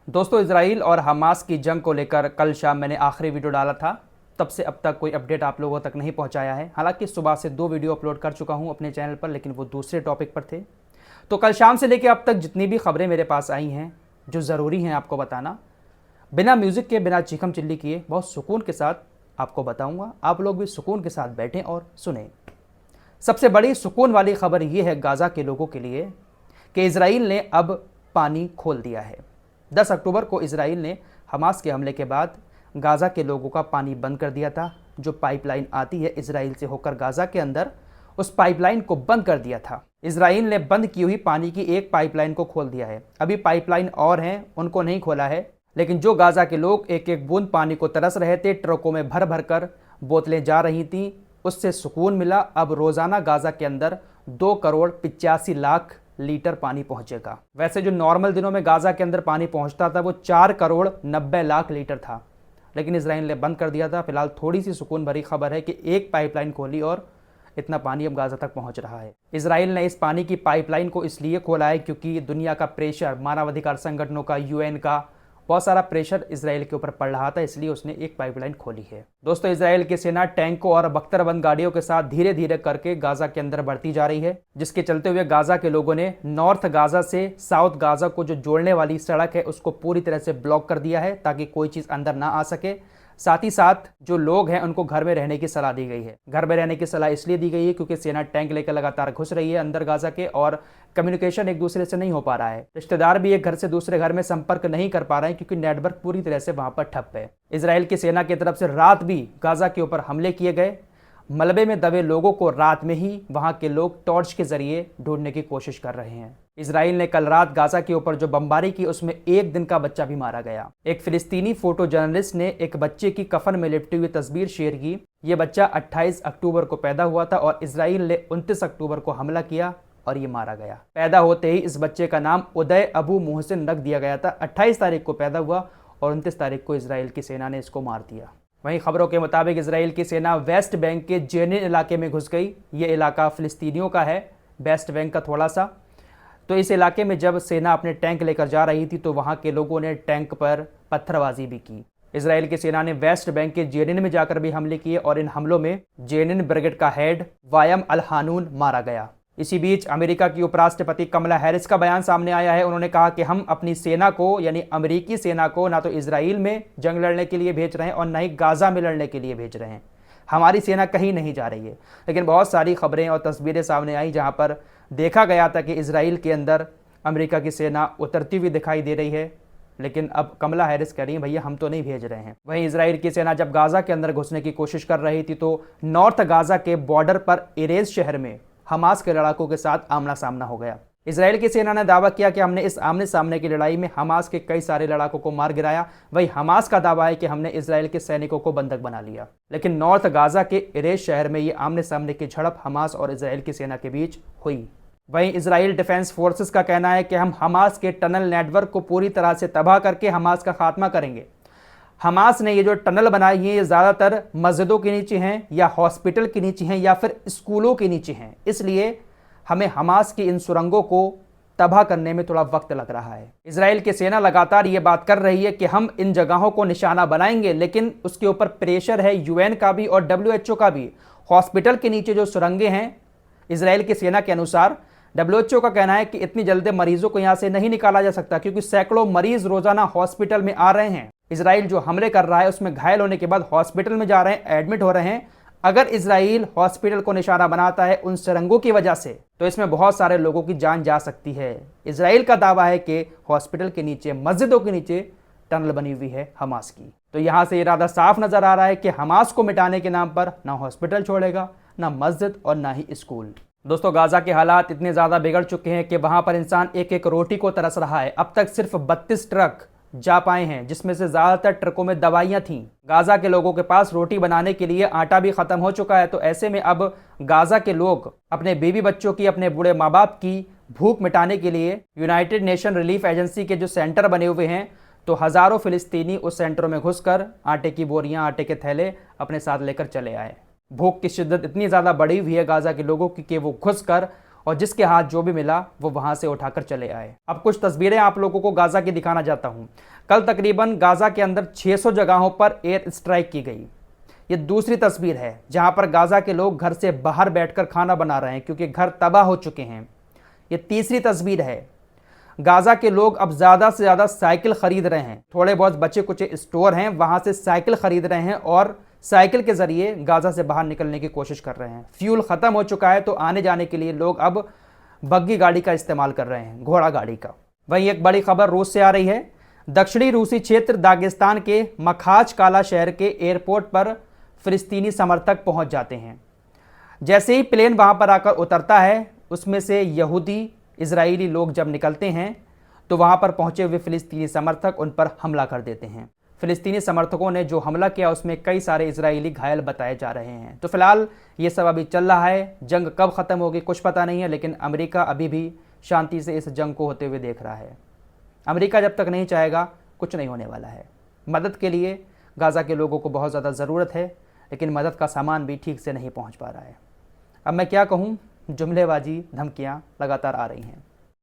दोस्तों, इजराइल और हमास की जंग को लेकर कल शाम मैंने आखिरी वीडियो डाला था। तब से अब तक कोई अपडेट आप लोगों तक नहीं पहुंचाया है। हालांकि सुबह से 2 वीडियो अपलोड कर चुका हूं अपने चैनल पर, लेकिन वो दूसरे टॉपिक पर थे। तो कल शाम से लेकर अब तक जितनी भी खबरें मेरे पास आई हैं जो ज़रूरी हैं आपको बताना, बिना म्यूज़िक के, बिना चीखम चिल्ली किए, बहुत सुकून के साथ आपको बताऊँगा। आप लोग भी सुकून के साथ बैठें और सुने। सबसे बड़ी सुकून वाली खबर यह है गाज़ा के लोगों के लिए कि इजराइल ने अब पानी खोल दिया है। 10 अक्टूबर को इजराइल ने हमास के हमले के बाद गाज़ा के लोगों का पानी बंद कर दिया था। जो पाइपलाइन आती है इजराइल से होकर गाज़ा के अंदर, उस पाइपलाइन को बंद कर दिया था। इजराइल ने बंद की हुई पानी की एक पाइपलाइन को खोल दिया है। अभी पाइपलाइन और हैं, उनको नहीं खोला है, लेकिन जो गाज़ा के लोग एक एक बूंद पानी को तरस रहे थे, ट्रकों में भर भर कर बोतलें जा रही थीं, उससे सुकून मिला। अब रोज़ाना गाज़ा के अंदर 2,85,00,000 लीटर पानी पहुंचेगा। वैसे जो नॉर्मल दिनों में गाज़ा के अंदर पानी पहुंचता था वो 4,90,00,000 लीटर था, लेकिन इजराइल ने बंद कर दिया था। फिलहाल थोड़ी सी सुकून भरी खबर है कि एक पाइपलाइन खोली और इतना पानी अब गाज़ा तक पहुंच रहा है। इजराइल ने इस पानी की पाइपलाइन को इसलिए खोला है क्योंकि दुनिया का प्रेशर, मानवाधिकार संगठनों का, यूएन का, बहुत सारा प्रेशर इजराइल के ऊपर पड़ रहा था, इसलिए उसने एक पाइपलाइन खोली है। दोस्तों, इजराइल की सेना टैंकों और बख्तरबंद गाड़ियों के साथ धीरे धीरे करके गाज़ा के अंदर बढ़ती जा रही है, जिसके चलते हुए गाज़ा के लोगों ने नॉर्थ गाज़ा से साउथ गाज़ा को जो जोड़ने वाली सड़क है उसको पूरी तरह से ब्लॉक कर दिया है ताकि कोई चीज़ अंदर ना आ सके। साथ ही साथ जो लोग हैं उनको घर में रहने की सलाह दी गई है। घर में रहने की सलाह इसलिए दी गई है क्योंकि सेना टैंक लेकर लगातार घुस रही है अंदर गाज़ा के, और कम्युनिकेशन एक दूसरे से नहीं हो पा रहा है। रिश्तेदार भी एक घर से दूसरे घर में संपर्क नहीं कर पा रहे हैं क्योंकि नेटवर्क पूरी तरह से वहां पर ठप है। इजराइल की सेना की तरफ से रात भी गाज़ा के ऊपर हमले किए गए। मलबे में दबे लोगों को रात में ही वहां के लोग टॉर्च के जरिए ढूंढने की कोशिश कर रहे हैं। इजराइल ने कल रात गाज़ा के ऊपर जो बमबारी की उसमें 1 दिन का बच्चा भी मारा गया। एक फिलिस्तीनी फोटो जर्नलिस्ट ने एक बच्चे की कफन में लिपटी हुई तस्वीर शेयर की। ये बच्चा 28 अक्टूबर को पैदा हुआ था और इजराइल ने 29 अक्टूबर को हमला किया और ये मारा गया। पैदा होते ही इस बच्चे का नाम उदय अबू मोहसिन रख दिया गया था। 28 तारीख को पैदा हुआ और 29 तारीख को इजराइल की सेना ने इसको मार दिया। वहीं खबरों के मुताबिक इजराइल की सेना वेस्ट बैंक के जेनिन इलाके में घुस गई। ये इलाका फिलिस्तीनियों का है, वेस्ट बैंक का थोड़ा सा। तो इस इलाके में जब सेना अपने टैंक लेकर जा रही थी तो वहां के लोगों ने टैंक पर पत्थरबाजी भी की। इजराइल की सेना ने वेस्ट बैंक के जेनिन में जाकर भी हमले किए और इन हमलों में जेनिन ब्रिगेड का हेड वायम अल हानून मारा गया। इसी बीच अमेरिका की उपराष्ट्रपति कमला हैरिस का बयान सामने आया है। उन्होंने कहा कि हम अपनी सेना को, यानी अमेरिकी सेना को, ना तो इजराइल में जंग लड़ने के लिए भेज रहे हैं और ना ही गाज़ा में लड़ने के लिए भेज रहे हैं। हमारी सेना कहीं नहीं जा रही है। लेकिन बहुत सारी खबरें और तस्वीरें सामने आई जहां पर देखा गया था कि इजराइल के अंदर अमेरिका की सेना उतरती हुई दिखाई दे रही है, लेकिन अब कमला हैरिस कह रही है भैया हम तो नहीं भेज रहे हैं। वहीं इजराइल की सेना जब गाज़ा के अंदर घुसने की कोशिश कर रही थी तो नॉर्थ गाज़ा के बॉर्डर पर एरेज शहर में हमास के लड़ाकों के साथ आमना सामना हो गया। इजराइल की सेना ने दावा किया कि हमने इस आमने सामने की लड़ाई में हमास के कई सारे लड़ाकों को मार गिराया। वहीं हमास का दावा है कि हमने इजराइल के सैनिकों को बंधक बना लिया। लेकिन नॉर्थ गाज़ा के एरेज शहर में ये आमने सामने की झड़प हमास और इजराइल की सेना के बीच हुई। वहीं इजराइल डिफेंस फोर्सेस का कहना है कि हम हमास के टनल नेटवर्क को पूरी तरह से तबाह करके हमास का खात्मा करेंगे। हमास ने ये जो टनल बनाई है ये ज़्यादातर मस्जिदों के नीचे हैं या हॉस्पिटल के नीचे हैं या फिर स्कूलों के नीचे हैं, इसलिए हमें हमास की इन सुरंगों को तबाह करने में थोड़ा वक्त लग रहा है। इजराइल की सेना लगातार ये बात कर रही है कि हम इन जगहों को निशाना बनाएंगे, लेकिन उसके ऊपर प्रेशर है यूएन का भी और डब्ल्यूएचओ का भी। हॉस्पिटल के नीचे जो सुरंगें हैं, इजराइल की सेना के अनुसार, डब्ल्यूएचओ का कहना है कि इतनी जल्दी मरीजों को यहाँ से नहीं निकाला जा सकता क्योंकि सैकड़ों मरीज रोजाना हॉस्पिटल में आ रहे हैं। इजराइल जो हमले कर रहा है उसमें घायल होने के बाद हॉस्पिटल में जा रहे हैं, एडमिट हो रहे हैं। अगर इजराइल हॉस्पिटल को निशाना बनाता है उन सुरंगों की वजह से तो इसमें बहुत सारे लोगों की जान जा सकती है। इजराइल का दावा है कि हॉस्पिटल के नीचे, मस्जिदों के नीचे टनल बनी हुई है हमास की। तो यहां से इरादा साफ नजर आ रहा है कि हमास को मिटाने के नाम पर ना हॉस्पिटल छोड़ेगा, ना मस्जिद और ना ही स्कूल। दोस्तों, गाज़ा के हालात इतने ज़्यादा बिगड़ चुके हैं कि वहाँ पर इंसान एक एक रोटी को तरस रहा है। अब तक सिर्फ 32 ट्रक जा पाए हैं, जिसमें से ज़्यादातर ट्रकों में दवाइयाँ थीं। गाज़ा के लोगों के पास रोटी बनाने के लिए आटा भी ख़त्म हो चुका है। तो ऐसे में अब गाज़ा के लोग अपने बीवी बच्चों की, अपने बूढ़े माँ बाप की भूख मिटाने के लिए यूनाइटेड नेशन रिलीफ एजेंसी के जो सेंटर बने हुए हैं, तो हज़ारों फिलिस्तीनी उस सेंटरों में घुसकर आटे की बोरियाँ, आटे के थैले अपने साथ लेकर चले आए। भूख की शिद्दत इतनी ज़्यादा बढ़ी हुई है गाज़ा के लोगों की कि वो घुसकर और जिसके हाथ जो भी मिला वो वहाँ से उठाकर चले आए। अब कुछ तस्वीरें आप लोगों को गाज़ा की दिखाना चाहता हूँ। कल तकरीबन गाज़ा के अंदर 600 जगहों पर एयर स्ट्राइक की गई। ये दूसरी तस्वीर है जहाँ पर गाज़ा के लोग घर से बाहर बैठकर खाना बना रहे हैं क्योंकि घर तबाह हो चुके हैं। ये तीसरी तस्वीर है, गाज़ा के लोग अब ज़्यादा से ज़्यादा साइकिल ख़रीद रहे हैं। थोड़े बहुत बचे कुछ स्टोर हैं वहाँ से साइकिल ख़रीद रहे हैं और साइकिल के ज़रिए गाज़ा से बाहर निकलने की कोशिश कर रहे हैं। फ्यूल ख़त्म हो चुका है तो आने जाने के लिए लोग अब बग्गी गाड़ी का इस्तेमाल कर रहे हैं, घोड़ा गाड़ी का। वहीं एक बड़ी खबर रूस से आ रही है। दक्षिणी रूसी क्षेत्र दागिस्तान के मखाच काला शहर के एयरपोर्ट पर फ़िलिस्तीनी समर्थक पहुंच जाते हैं। जैसे ही प्लेन वहां पर आकर उतरता है, उसमें से यहूदी इजरायली लोग जब निकलते हैं तो वहां पर पहुंचे हुए फ़िलिस्तीनी समर्थक उन पर हमला कर देते हैं। फ़िलिस्तीनी समर्थकों ने जो हमला किया उसमें कई सारे इजरायली घायल बताए जा रहे हैं। तो फिलहाल ये सब अभी चल रहा है। जंग कब ख़त्म होगी कुछ पता नहीं है, लेकिन अमेरिका अभी भी शांति से इस जंग को होते हुए देख रहा है। अमेरिका जब तक नहीं चाहेगा कुछ नहीं होने वाला है। मदद के लिए गाज़ा के लोगों को बहुत ज़्यादा ज़रूरत है, लेकिन मदद का सामान भी ठीक से नहीं पहुंच पा रहा है। अब मैं क्या कहूं, जुमलेबाजी धमकियां लगातार आ रही हैं।